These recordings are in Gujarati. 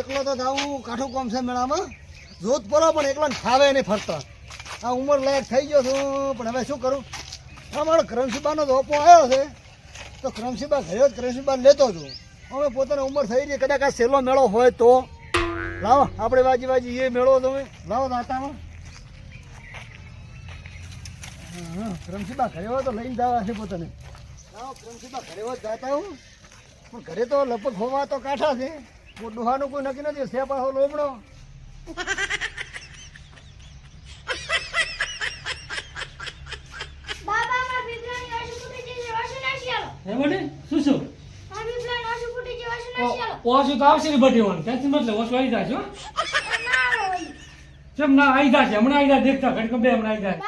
એકલો તો જાવું કાઠું કોમ છે મેળામાં જોત પડો પણ એકલો ફાવે નહીં ફરતા આ ઉંમર લાયક થઈ ગયો છું પણ હવે શું કરું અમારો કરમસીબાનો ધોપો આવ્યો છે તો કરમસીબા ઘરે કરમસીબા લેતો છું અમે પોતાની ઉંમર થઈ ગઈ કદાચ આ છેલ્લો મેળો હોય તો લાવો આપણે વાજી એ મેળો તમે લાવો દાતામાં હા કરમસીબા ઘરે હોય તો લઈને જવા છે પોતાને લાવો કરમસીબા ઘરે હોય જાતા હું પણ ઘરે તો લગભગ હોવા તો કાંઠા છે ડોહાનું કોઈ નક્કી નથી છે પાછો લોમડો ઓછું તો આવશે ને બધી વાનું ત્યાંથી મતલબ ઓછું આવી જાય છો કેમ ના આવી જાય છે હમણાં આવી જાય દેખતા ઘડી બે હમણાં આવી જાય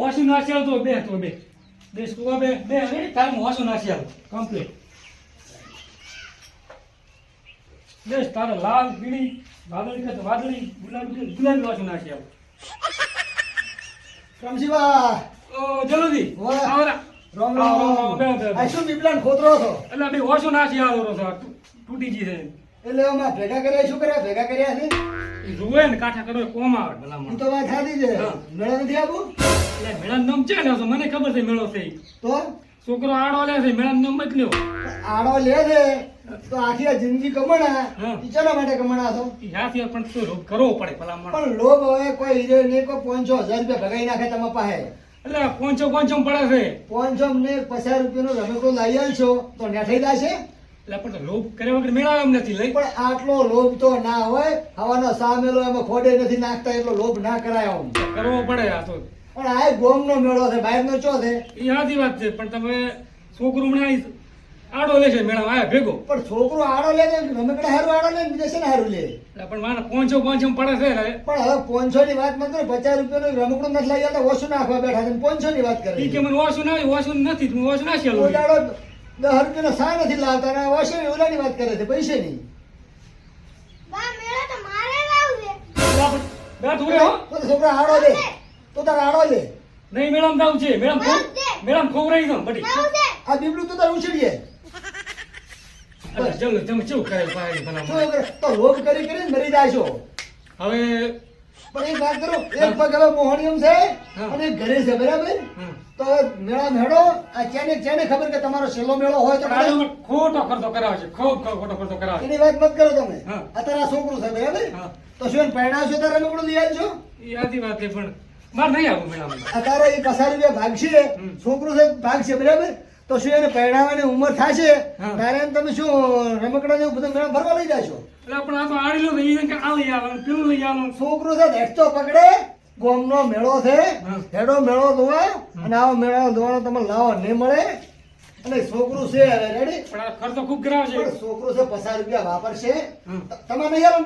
ઓછું નાસી આવતો બે દેશ તું બે તાર ઓછું નાસી આવ કમ્પ્લીટ દેશ તારે લાલ પીળી વાદળી કે વાદળી ગુલાબી ઓછું નાસી આવ કરમસીબા ઓ જલ્દી આવરા રામ રામ આ શું બીપલાન ખોતરો છો એટલે બે ઓછું નાસી આવરો છો તૂટી જી છે એટલે અમે ભેગા કર્યા શું કર્યા ભેગા કર્યા છે એ રૂવે ને કાઠા કરો કોમ આવે ભલામણ હું તો વાત સાચી છે મેળો નથી આવું એટલે મેળાનું નામ છે ને મને ખબર છે મેળો છે તો છોકરો આડો લે છે મેળાનું નામ બદલ્યો આડો લે છે તો આખી આ જિંદગી કમણા ઈચાના માટે કમણા છો યાથી પણ તો રોગ કરવો પડે ભલામણ પણ લોક હવે કોઈ હીરે ને કોઈ 500,000 રૂપિયા ભગાઈ નાખે તમારા પાસે એટલે પોંચો પડે છે 500 ને 50 રૂપિયાનો રમેકો લઈ આવશો તો નેઠાઈ જશે એટલે પણ લોભ કર્યા વગર મેળા એમ નથી લઈ પણ આટલો લોભ તો ના હોય હવાનો સામેલો એમાં ખોડે નથી નાખતા એટલો લોભ ના કરાય આમ કરવો પડે આ તો પણ આ ગોમનો મેળો છે બહારનો ચો છે એ સાચી વાત છે પણ તમે છોકરું હમણાં આડો લે છે મેળા આયા ભેગો પણ છોકરો આડો લે છે રમકડા હારું આડો લે બીજે છે ને હારું લે એટલે પણ મારે પોંચો પડે છે ને પણ હવે 500 ની વાત મત કરો 50 રૂપિયાનું રમકડું નથી લઈ આવતા ઓછું નાખવા બેઠા છે 500 ની વાત કરે ઈ કે મને ઓછું નથી હું ઓછું નાખી આલું ઓલાડો 10 રૂપિયાનો સા નથી લાવતા ને ઓછો ઓલાની વાત કરે છે પૈસે ની બેઠ ઉરે હો તો છોકરા આડો લે તો તાર આડો લે નહીં મેળામ જાવ છે મેળામ ખોવરાઈ દઉં બધી આ બીબડું તો તાર ઉછળીએ ચલો તમે કેવું કરે પાણી ભલામણ તો લોભ કરી કરીને મરી જાય છો હવે પણ એક વાત કરો એક પગ હવે મોહણીયમ છે અને એક ઘરે છે બરાબર તો મેળા મેળો આ ચેને ખબર કે તમારો છેલ્લો મેળો હોય તો ખોટો ખર્ચો કરાવે છે ખોટો ખર્ચો કરાવે એની વાત મત કરો તમે અત્યારે આ છોકરું છે બરાબર તો શું પરણાવશો તારે રમકડું લઈ આવજો એ આદી વાત છે પણ મારે નહીં આવું મેળામાં અત્યારે એ 50 રૂપિયા ભાગશે છોકરું છે ભાગશે બરાબર તો શું એને પરણાવવાની ઉંમર થશે ત્યારે તમે શું રમકડા જેવું બધું મેળા ભરવા લઈ જાશો એટલે પણ આ તો આડી લો એ કે આ લઈ આવે પેલું લઈ આવે છોકરું છે હેઠતો પકડે ગોમનો મેળો છે હેડો મેળો ધોવા અને આવો મેળો ધોવાનો તમને લાવો નહીં મળે અને છોકરું છે હવે રેડી પણ આ ખર્ચો ખૂબ કરાવે છે છોકરું છે 50 રૂપિયા વાપરશે તમારે નહીં આલો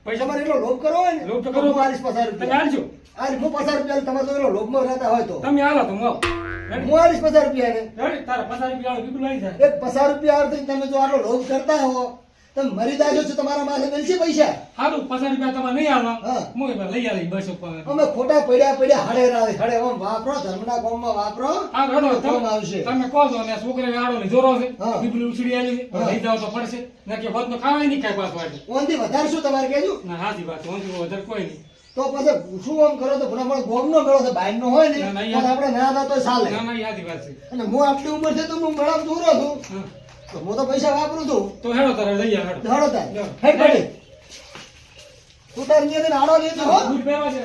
પૈસા મારે એટલો લોભ કરવો હોય ને લોભ તો કરવો 50 રૂપિયા આલજો આજ હું 50 રૂપિયા તમારે તો એટલો લોભમાં રહેતા હોય તો તમે આલો તો હું 50 રૂપિયા ને તારા 50 રૂપિયા બીજું લઈ જાય એક 50 રૂપિયા આવતી તમે જો આટલો લોભ કરતા હો તમે મરી જાજો છો તમારા પાસે મળશે પૈસા સારું 50 રૂપિયા તમારે નહીં આલવા હું લઈ આવી 200 અમે ખોટા પડ્યા હડે આમ વાપરો ધર્મના કોમમાં વાપરો આ ઘણો કોમ આવશે તમે કહો છો ને છોકરાને આડો ને જોરો છે બીબલી ઉછળી આલી છે લઈ જાવ તો પડશે ને કે હોત નો ખાવાય નહીં ખાય પાછો આજે ઓનથી વધારે શું તમારે કહેજો ના હાજી વાત ઓનથી વધારે કોઈ નહીં તો પછી શું આમ કરો તો ભણા ગોમનો મેળો છે બહારનો હોય ને તો આપણે ના હતા તો ચાલે ના ના હાજી વાત છે અને હું આટલી ઉંમર છે તો હું મેળામાં દૂરો છું તો હું તો પૈસા વાપરું છું તો હેડો તારે લઈ આવ હેડો હેડો તાર હેડ પડી તું તાર નિયત આડો લેજો હો બૂટ પહેરવા છે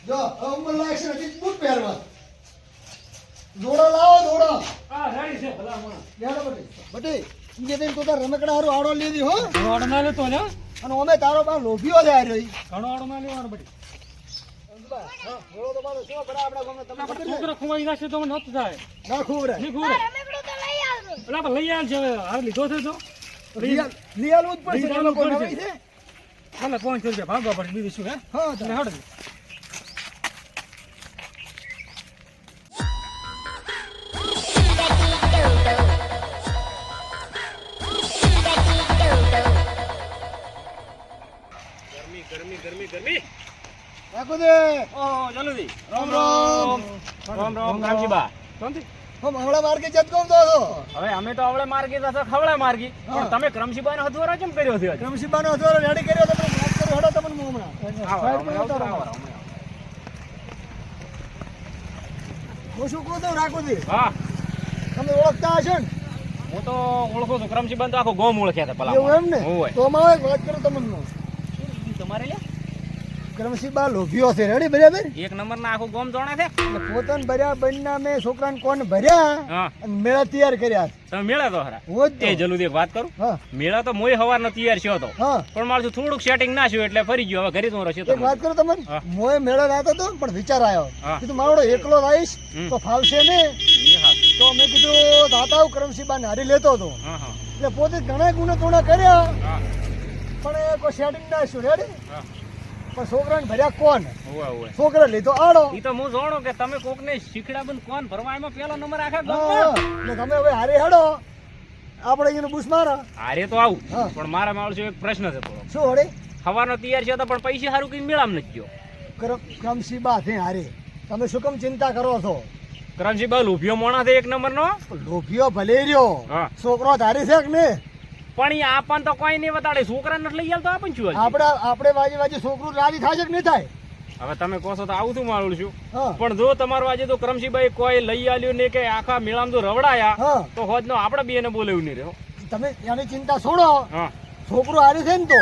જો ઉંમર લાગશે નથી બૂટ પહેરવા દોડો લાવો દોડો આ રાડી છે ભલા મોણા હેડો બટી નિયત તું તાર રમકડા હારું આડો લેવી હો આડો ના લેતો ને અને અમે તારો બા લોભીઓ જાય રહી ઘણો આડો ના લેવાનો બટી છોકરો ખુવાઈ નાખશે તો મને નતું થાય ના ખુવરે નહીં ખુવરે એટલે લઈ આવ છે હાર લીધો છે તો લઈ આલવું જ પડશે એ લોકો નવાઈ છે ભલે 500 રૂપિયા ભાગવા પડે બીજું શું હે હા તમે હાડો ગરમી રાખો દે ઓ જલ્દી રામ રામ રામ રામ કામજી બા શાંતિ હમ હમણાં માર્કેટ જત કહું તો હવે અમે તો આવડે માર્ગી તો ખવડે માર્ગી પણ તમે ક્રમશીબાનો હથવારો કેમ કર્યો છે આજે? રમશીબાનો હથવારો રેડી કર્યો તો પણ વાત કરો હેડો તમને હું હમણાં આવો, સાઈડ પર આવો, ઉતારો. આવો, આવો. હું શું કહું છું રાખુજી, હા તમે ઓળખતા હશો ને? હું તો ઓળખું છું ક્રમશીબાન તો આખો ગોમ ઓળખ્યા હતા પેલા એવું એમ ને? હોય તો અમારે એક વાત કરો તમને, તમારે લ્યા કરમશીબા લોભીઓ છે રેડી બરાબર, એક નંબર ના આખું ગોમ જોણે છે. એટલે પોતાને ભર્યા બંને મેં છોકરાને કોણ ભર્યા હા અને મેળા તૈયાર કર્યા. તમે મેળા તો ખરા. હું જ એ તો. જલ્દી એક વાત કરું, હા મેળા તો મોય હવારનો તૈયાર થયો હતો હા પણ મારું થોડુંક સેટિંગ ના થયું એટલે ફરી ગયો. હવે ઘરે તો રહેશે એક વાત કરું તમને, હા. મોએ મેળો રાતો હતો પણ વિચાર આવ્યો હા. કીધું મારો એકલો આવીશ હમ. તો ફાવશે ને, તો મેં કીધું દાતા કરમશીબાને હારી લેતો હતો. હા હા એટલે પોતે ઘણા ગુના તોડા કર્યા હા પણ એ કોઈ સેટિંગ ના શું રેડી, હા પણ છોકરાને ભર્યા કોણ, હોવે હોવે. છોકરા લીધો આડો. ઈ તો હું જાણું કે તમે કોકને શીખડા બંધ કોણ ભરવા એમાં પેલો નંબર આખા હા, ગામમાં. એટલે તમે હવે હારે હેડો આપણે અહીંયાનું બુશ મારા. હારે તો આવું હા. પણ મારા માણસો એક પ્રશ્ન છે થોડો. શું હળે હવારનો તૈયાર છે તો પણ પૈસા સારું કઈ મેળામાં નથી ગયો. કરમશીબા છે હારે, તમે શું કેમ ચિંતા કરો છો? કરમશી બા લોભિયો મોણા છે એક નંબર નો. લોભીઓ ભલે રહ્યો, હા. છોકરો ધારી છે કે ને? પણ ઈ આપણ તો કોઈ નહીં બતાડે. છોકરા નથી લઈ આલ તો આપણ શું હશે? આપણે વાજે વાજે છોકરું રાજી થાય છે કે નહીં થાય? હવે તમે કહો છો તો આવું શું મારું છું હા પણ જો તમારું આજે તો કરમશીભાઈ કોઈ લઈ આલ્યું ને કે આખા મેળામાં તો રવડાયા હા, તો હોજ નો આપણે બી એને બોલાવ્યું નહીં રહ્યો. તમે એની ચિંતા છોડો, હા છોકરું હારી છે ને તો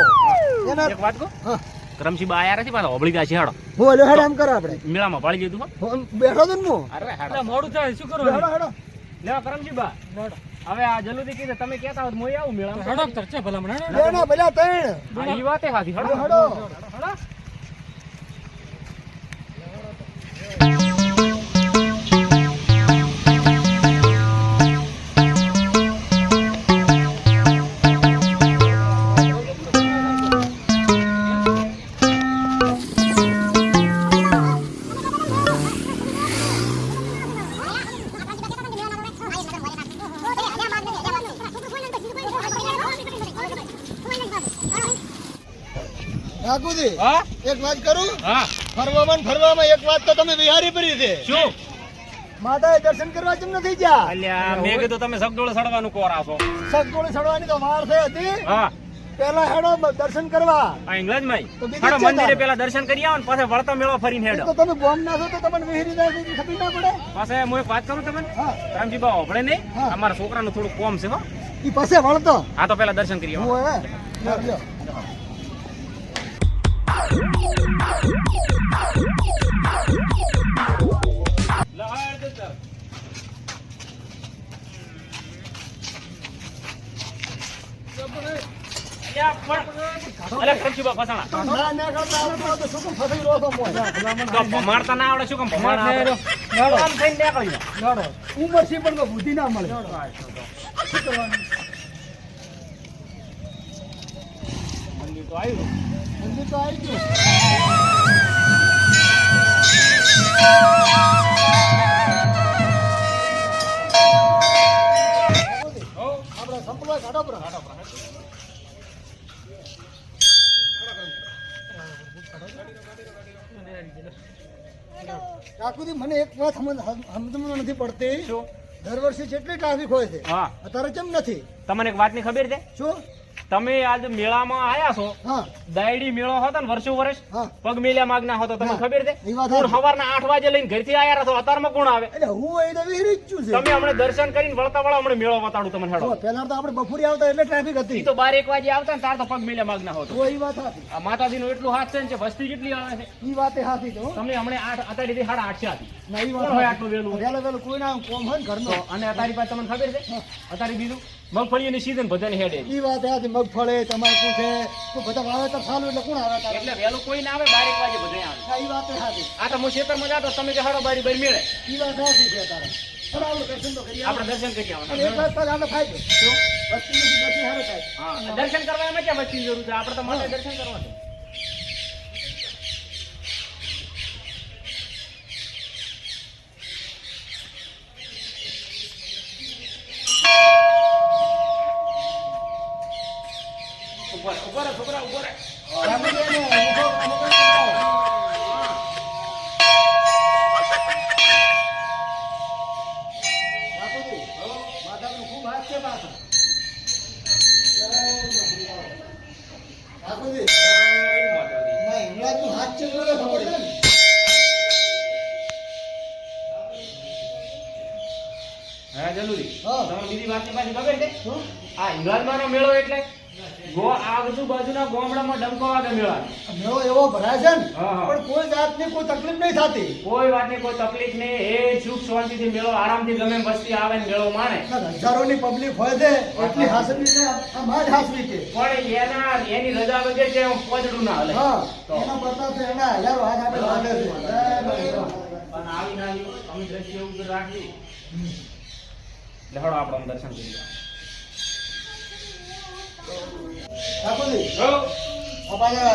એના એક વાત કહું, હા કરમશીબા આયા નથી પાછા હોબળી ગયા છે. હેડો બોલો હેડ એમ કરો આપણે. મેળામાં પાડી દીધું. બેઠો તો ને હું. અરે હેડો એટલે મોડું થાય શું હેડો કરવાનું? હેડો લેવા કરમશીબા હવે આ જલ્દી કીધે તમે કહેતા હોત મોય આવું મેળામાં. હેડો તર છે ભલામણ હેડો. બે ના ભલા ત્રણ. હા, ઈ વાતે હાથી. હેડો હેડો હેડો. ઠાકુરજી હા એક વાત કરું, હા ફરવામાં એક વાત તો તમે વિહારી પડી છે. શું માતાએ દર્શન કરવા કેમ નથી ગયા? અલ્યા મેં કીધું તમે સગડોળે સડવાનું કોરા છો. સગગોળી ચડવાની તો વાર થઈ હતી, હા પેલા હેડો દર્શન કરવા. આ ઇંગ્લેન્ડમાં તો બીજું હેડો છે મંદિરે તારે. પેલા દર્શન કરી આવો ને પછી વળતો મેળો ફરીને હેડો. તો તમે બોમ્બ નાખો તો તમને વિહારી જાય તો ખબર ના પડે. પાછે હું એક વાત કરું તમને, હા રામજીબા હોભળે નહીં, હા. અમારા છોકરાનું થોડું કોમ છે હો. ઈ પાસે વળતો હા તો પેલા દર્શન કરી આવો. હું હવે લ્યો. અલ્યા કરમશીબા ફસાણા. ના ના કરતા આવડતું તો શું કેમ ફસાઈ રહ્યો છો મોય? તો ભમાડતા ના આવડે શું કામ ભમાડા આવડે? હેડો. આમ થઈને નીકળી જાઓ. હેડો. ઉંમર છે પણ કોઈ બુદ્ધિ ના મળે. શું કરવાનું? મંદિર તો આવ્યું. મંદિર તો આવી ગયું. આપણે સંપલો કાઢો પર. કાકુજી મને એક વાત સમજમાં નથી પડતી, શું? દર વર્ષે કેટલી ટ્રાફિક હોય છે, હા અત્યારે કેમ નથી? તમને એક વાતની ખબર છે? શું? તમે આજ મેળામાં આયા છો, હા દાયડી મેળો હતો ને વર્ષો વર્ષ, હા પગ મેલ્યા માગના હતો, તમને હા. ખબર છે? એ વાત કોણ સાચી. સવારના 8 વાગે લઈને ઘરથી આયા છો, અત્યારમાં કોણ આવે? એટલે હું એ તો વિહરી જ છું છે. તમે હમણાં દર્શન કરીને વળતા વળા હમણાં મેળો બતાડું તમને હેડો. જો, પહેલા તો આપણે બપોરે આવતા એટલે ટ્રાફિક ઈ હતી. તો 12-1 વાગે આવતા ને તાર તો પગ મેલ્યા માગના હતો. તો એ વાત હતી. આ માતાજીનું એટલું હાથ છે ને, કે વસ્તી કેટલી આવે છે. એ વાત એ હાથી તો. તમને હમણાં 8 અત્યારે 8:30 હતી. ના એ કોણ હોય આટલું વહેલું? વહેલું કોઈ ના કોમ હોય ને ઘરનો. અને અત્યારે પાસે તમને ખબર છે, હા. અત્યારે બીજું મગફળીની સીઝન બધાને હેડે. એ વાત હતી, મગફળે તમાકુ છે તો બધા વાવેતર ચાલુ એટલે કોણ આવે તારે? એટલે વહેલું કોઈ ના આવે, 12-1 વાગે બધા આવે. હા, એ વાત એ હાથી. આ તો હું ખેતરમાં જાતો, તમે કે હાડો બારી બારી મેળે. એ વાત હાથી છે તારે. ચાલો આપણે દર્શન તો કરીએ. આપણે દર્શન કરી અને આવવાના. એક વાત તો આપણે ફાયદો. શું? વસ્તીમાંથી બચી હારે થાય. હા, દર્શન કરવા એમાં ક્યાં વસ્તીની જરૂર છે? આપણે તો માથે દર્શન કરવા છે. ઉભા રહો, છોકરા, ઉભા રહો. આપણે બેને ઊભો કરો. બાપુજી, માતાનું ખૂબ છે પાછા. ઠાકોરજી, જય માતાજી. ના, હિંગળાજનું હાથ છે એટલે ખબર છે ને? હા જલ્દી. હા. તમને બીજી વાતની પાછી ખબર છે? શું? આ હિંગળાજમાંનો મેળો એટલે આજુબાજુના ગામડામાં ડંકો વાગે મેળા. મેળો એવો ભરાય છે ને, હા, હા. પણ કોઈ જાતની કોઈ તકલીફ નહીં થતી. કોઈ વાતની કોઈ તકલીફ નહીં. એ સુખ શાંતિથી મેળો આરામથી ગમે એમ વસ્તી આવે ને મેળો માણે. હજારોની પબ્લિક હોય છે, એટલી હાસવી છે, આ માં જ હાસવી છે. પણ એની રજા વગર છે એમ પોજડું ના હાલે. હા, તો. એના પ્રતાપ છે, એના હજારો હાથ આપણે લાગે છે. પણ આવી અમે દ્રશ્ય એવું રાખી લેહડો આપણે દર્શન કરી ઠાકોરજી, હો આ પાછા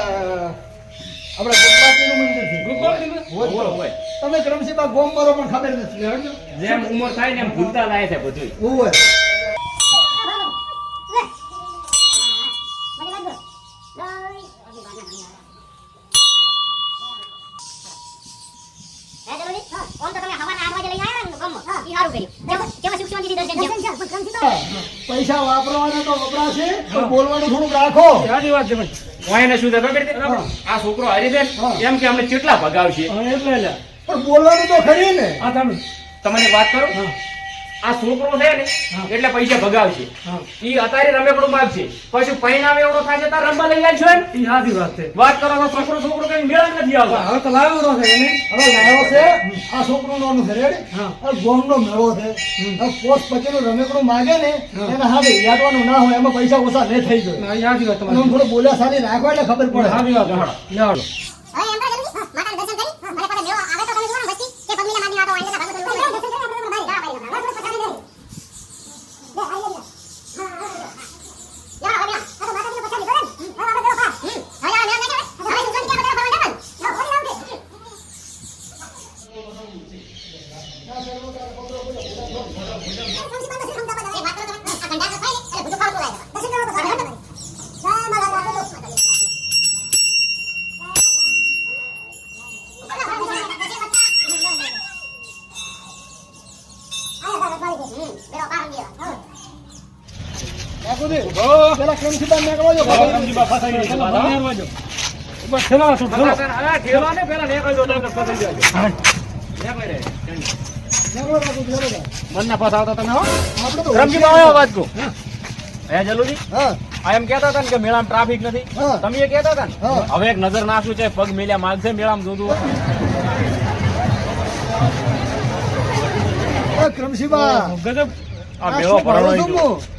આપણે ગોપનાથજીનું મંદિર છે. ગુરુદ્વારાનું? હોય હોય, તો. હોય. તમે ક્રમશીબા ગોમ મારો પણ ખબર નથી. હળજો. જેમ ઉંમર થાય ને એમ ભૂલતા જાય છે બધું. હોય. પૈસા વાપરવાના તો વપરાશે, પણ બોલવાનું થોડુંક રાખો. સાચી વાત છે ભાઈ. વાયને શું ખબર છે? આ છોકરો હરીબેન હા. એમ કે અમને કેટલા ભગાવશે. હા, એટલે લે. પણ બોલવાનું તો ખરી ને. આ તમે. તમને એક વાત કરું, હા. આ છોકરો છે ને હા. એટલે પૈસા ભગાવશે. હા. ઈ અત્યારે રમેકડું માગશે, પછી પરિણામ એવડો થશે તાર રમવા લઈ જાય છે. ઈ સાચી વાત છે. વાત કરો તો છોકરો કઈ મેળા જ નથી આવતો. હવે તો લાવ્યો છે એને. હવે લાયો છે, આ છોકરું નોનું છે, રેડી? હા. આ ગોમનો મેળો છે. આ પોસ્ટ પછીનું રમેકડું માગે ને, હા. એને હાથે યાદવાનું ના હોય, એમાં પૈસા ઓછા નહીં થઈ જાય. ના, ઈ સાચી વાત અને આમ તમારી. થોડું બોલ્યા સારી રાખો એટલે ખબર પડે. સાચી વાત છે. લેવાડો. ઠાકોરજી, હો. પેલા ક્રમશીબા નીકળો છો. પેલા બહાર વાજો. બસ ઠેલા છો, ઠેલો. હા, ઠેલો ને પેલા નીકળી દો તો પકડી જાજો. હા. નીકળી રે. નીકળો ઠાકોરજી, નીકળો. મનના પાસ આવતા તમે હો. આપણે તો રમજીમાં આવ્યો વાત કો. હે જલુજી, હા, આ એમ કહેતા હતા ને કે મેળામાં ટ્રાફિક નથી. હા. તમે એ કહેતા હતા ને. હા. હવે એક નજર નાખું છે, પગ મેલ્યા માગશે મેળામાં જોતું. એ ક્રમશીબા, ગજબ. આ આ મેળો શું ભાડું ભરવાનો જમવું?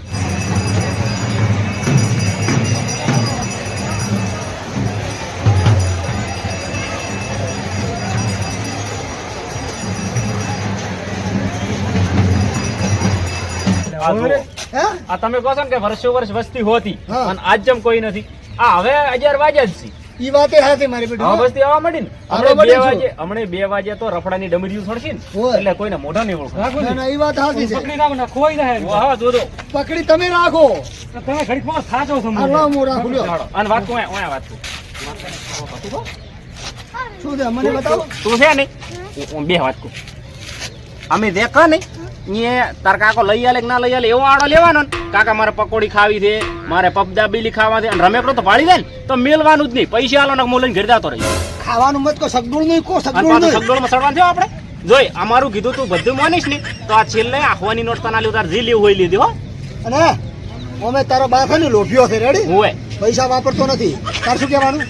આ જુઓ. હે? આ તમે કહો છો ને કે વર્ષો વર્ષ વસ્તી હોતી હા. અને આજ જેમ કોઈ નથી. આ હવે 11 વાગ્યા જ છે. ઈ વાતે હાથી મારી બેટી. હવે વસ્તી આવવા માંડી ને. આવવા હમણે માંડી 2 વાગે તો રફડાની ડમરીઓ છોડશે ને હોય. એટલે કોઈને મોઢા નહીં ઓળખે. રાખો ના, જી. ના, ઈ વાત હાથી છે. પકડી રાખો ને ખોઈ જાય. હા જોજો. પકડી તમે રાખો. તમે ઘડીક માં થાચો છો મને. હાલો, હું રાખું લ્યો. ચાલો. અને વાત કહું ઓય વાત કહું. શું છે મને બતાવો. તું છે ને હું બે વાત કહું. અમે દેખા ને એ તાર કાકો લઈ આલે કે ના લઈ આલે એવો આડો લેવાનો ને કાકા મારે પકોડી ખાવી છે, મારે પપદાબીલી ખાવા છે અને રમેકડો તો ભાળી દે ને તો મેલવાનું જ નહીં. પૈસા આલો ને હું લઈને ઘરે જતો રહી. ખાવાનું મત કો સગડુળ નહીં કો અને સગડુળ પાછું નહીં. સગડોળમાં સડવાનું થયો આપણે જોઈ અમારું કીધું તું બધું માનીશ ને તો આ છેલ્લે આખવાની નોટ તને આલ્યું તાર જે લેવું હોય લીધી હો. અને અમે તારો બાપા ને લોભ્યો છે, રેડી? હોય પૈસા વાપરતો નથી. તાર શું કહેવાનું?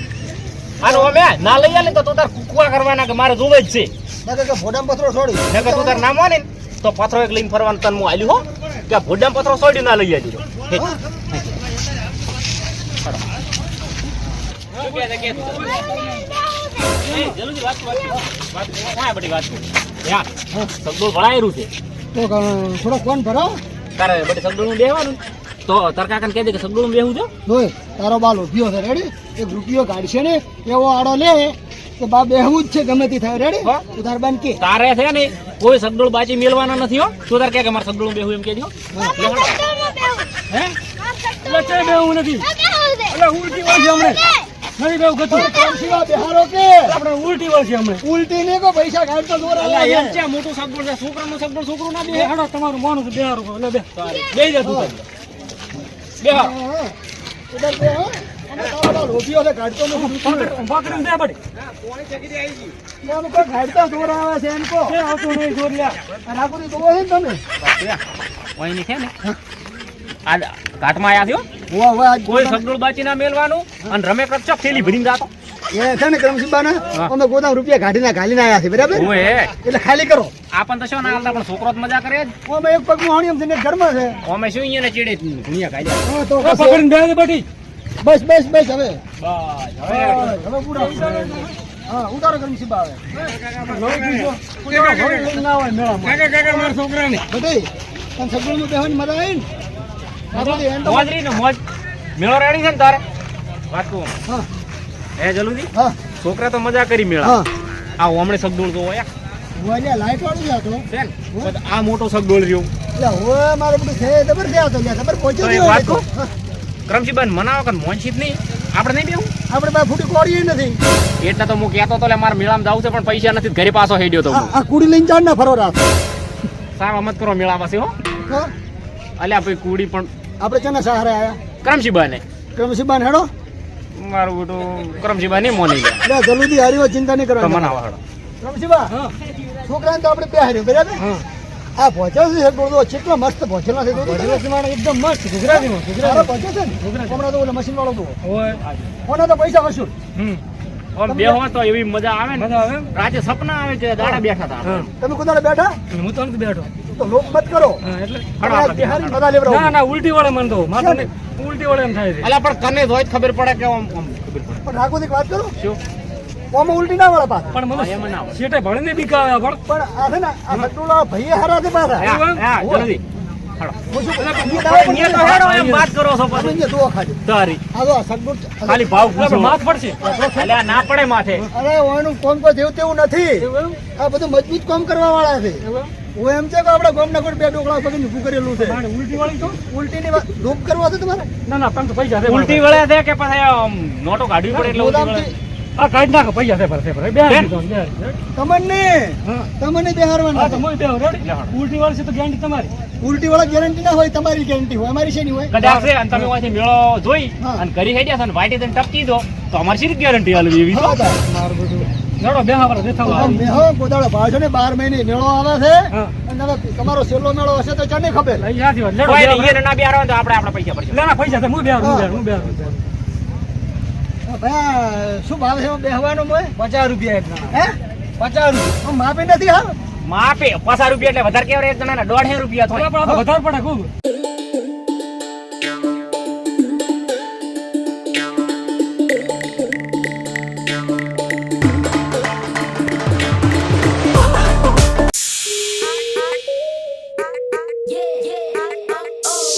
અને અમે ના લઈ આલે તો તું તાર કુકવા કરવાના કે મારે જોવે જ છે. નકર કે ભોડામ પથરો છોડી. નકર તું તાર ના માને ને તો પથરો એક લઈને ફરવાનું તને હું આલ્યું હો કે આ ભોડામ પથરો છોડી ના લઈ આવી. હા? શું કહે છે કે એ જલ્દી વાત હા બધી વાત યા સગડોળ ભણાયેલું છે તો થોડો કોણ ભરાવ. તારે બધી સગડોળનું બેહવાનું તો તાર કાકાને કહી દે કે સગડોળનું બેહવું છે. જોઈ તારો બા લોભ્યો છે, રેડી? એક રૂપિયો કાઢશે ને એવો આડો લે કે બા બેહવું જ છે ગમે તે થાય, રેડી? હા. તું તાર બાન કે. તારે છે ને કોઈ સગડોળ બાજી મેળવાના નથી હો. તું તાર કે મારે સગડોળનું બેહવું એમ કહેજો. હે? એટલે ચે બેવું નથી. એટલે ઉલટી હોય છે હમણે. નહીં બેવું ગતું કરમશીબા બેહારો કે આપણે ઉલટી વળશે હમણાં ઉલટી ને કો પૈસા કાઢતો દોર અલા આવે એમ છે મોટું સગવડ છે છોકરાનું સગવડ છોકરું ના બે હાડો તમારું મોનું છે બેહારું એટલે બે જા તું બે હા ઉધર બે હા અમે તારા રોટીઓ છે કાઢતો નથી પકડીને બે બડી એમ કો કાઢતો દોર આવે છે એમ કો બે આવતો નહીં જોર લ્યા રાખોડી દો છે ને તમે ઓઈની છે ને આ ઘાટમાં આયા થયો વાહ વાહ આજ કોઈ સગવડ બાચી ના મેલવાનું અને રમેક રક્ષક થેલી ભરીને જાતો એ છે ને કરમશીબા ને હા. અમે ગોદામ રૂપિયા કાઢીને ઘાલીને આયા છે બરાબર ઓએ એટલે ખાલી કરો આપણ તો શું ના હાલતા પણ છોકરો જ મજા કરે જ અમે એક પગનું હાણિયમ થઈને ઘરમાં છે અમે શું અહીંયા ચીડે ગુણિયા કાઢ્યા હા તો એ પકડીને બે બડી બસ બસ બસ હવે બસ હવે પૂરા હા ઉતારો કરમશીબા આવે લઈને ના હોય મેળામાં કાકા મારા છોકરાને બધી પણ સગવડમાં બેહવાની મજા આવી ને રાખોડી એમ તો મોજ રહી ને મોજ મેળો રેડી છે ને તારે વાત કહું હા હે જલ્દી હા છોકરા તો મજા કરી મેળા હા આ હમણે સગડોળ તો હોય ઓલે લાઈટ વાળું છે આ તો છે ને તો આ મોટો સગડોળ રહ્યો એટલે હવે મારે બધું છે જબર છે આ તો લ્યા જબર પહોંચ્યો તો જ એક હોય વાત તો. કહું? કરમશીબાન મનાવો કે મોનશીત નહીં આપણે નહીં બેવું આપણે પાસે ફૂટી કોડીએ નથી એટલે તો હું કહેતો તો લે મારે મેળામાં જવું છે પણ પૈસા નથી ઘરે પાછો હેડ્યો તો હું. આ કુડી લઈને ચાડ ના ફરો રાત સાહેબ મત કરો મેળા પાસે હો હા અલ્યા ભાઈ કુડી પણ આપણે કેના સહારે આયા કરમશીબાને કરમશીબાન હેડો મારું બેટું કરમશીબા નહીં મોની લે એટલે જલ્દી હારી હોય ચિંતા નહીં તો કરવાની મનાવો હેડો કરમશીબા હા છોકરાને તો આપણે બેહાર્યો બરાબર હા આ પહોંચ્યો છે ગોળદો કેટલો મસ્ત પહોંચેલો છે એકદમ મસ્ત ગુજરાતીમાં સારો પહોંચ્યો છે ને હમણાં તો ઓલો મશીન વાળો તો હોય ઓના તો પૈસા વસૂલ આમ બેહો તો એવી મજા આવે ને મજા આવે એમ? રાતે સપના આવે છે દાડા બેઠા હતા હા તમે કોદાળે બેઠા હું તો નથી બેઠો તો લોક મત કરો હા એટલે આપણે બિહારી મજા લેવડાવો. ના ના ઉલટી વળે મન તો માથું નહીં ઉલટી વળે એમ થાય છે અલ્યા પણ તને જોઈ જ ખબર પડે કે આમ ખબર પડે પણ રાખોથી વાત કરો શું ઓમાં ઉલટી ના વાળા પાછા પણ હા, એમ મને ના હોય. શેઠે ભણે ને બીક આવે પણ પણ આ છે ને આ સટોલા ભાઈએ હારા છે પાછા હા, હા, જલ્દી હાલો. હું શું કહું? અહીંયા તો હેડો એમ વાત કરો છો આપણે પછી અહીંયા જુઓ ખાલી તારી આ જો આ સગવડ ખાલી ભાવ આપણે પૂછો માથ પડશે અલ્યા ના પડે માથે અરે ઓનું કોમ કોઈ જેવું તેવું નથી એવું એમ? આ બધું મજબૂત કામ કરવા વાળા છે એવું એમ? હું એમ છે કે આપણે ગામના કોઈ બે ડોકલા પકડીને ઊભું કરેલું છે મારે ઉલટી વાળી તો ઉલટીની વાત ધૂપ કરવો છે તમારે ના ના પણ તો પૈસા છે ઉલટી વળે છે કે પછી આમ નોટો કાઢવી પડે એટલે ઉલટી વળે ગોદામથી આ કાઢ નાખો પૈસા છે ભરશે ભરે બે દીધો બે તમને હા તમને હા બેહારવાના તો છે. મોય બે રેડી ઉલટી વાળી છે તો ગેરંટી તમારી ઉલટી વાળા ગેરંટી ના હોય તમારી ગેરંટી હોય અમારી શેની હોય કદાચ છે અને તમે અહીંથી મેળો જોઈ હા. અને ઘરી હેડ્યા છો ને વાટી થઈને ટપકી દો તો અમારી શી ગેરંટી હાલવી એવી તો હા, તાર. મારું બધું લડો બે હા દેખાવ આમ મેહો ગોદાળો ભાળજો ને 12 મહિને મેળો આવે છે હા અને હવે તમારો છેલ્લો મેળો હશે તો ચાને ખબર લઈ જાતી વાત લડો કોઈ બે નહીં, એને ના બેહારો તો આપણે આપણા પૈસા પડશે ના ના પૈસા છે હું બે હું બે ભાઈ શું ભાવ છે બેહવાનો મોય 50 રૂપિયા એક હે 50 રૂપિયા માપી નથી હા માપે 50 રૂપિયા એટલે વધારે કેવરે એક જણાના 150 રૂપિયા થાય વધારે પડે ખૂબ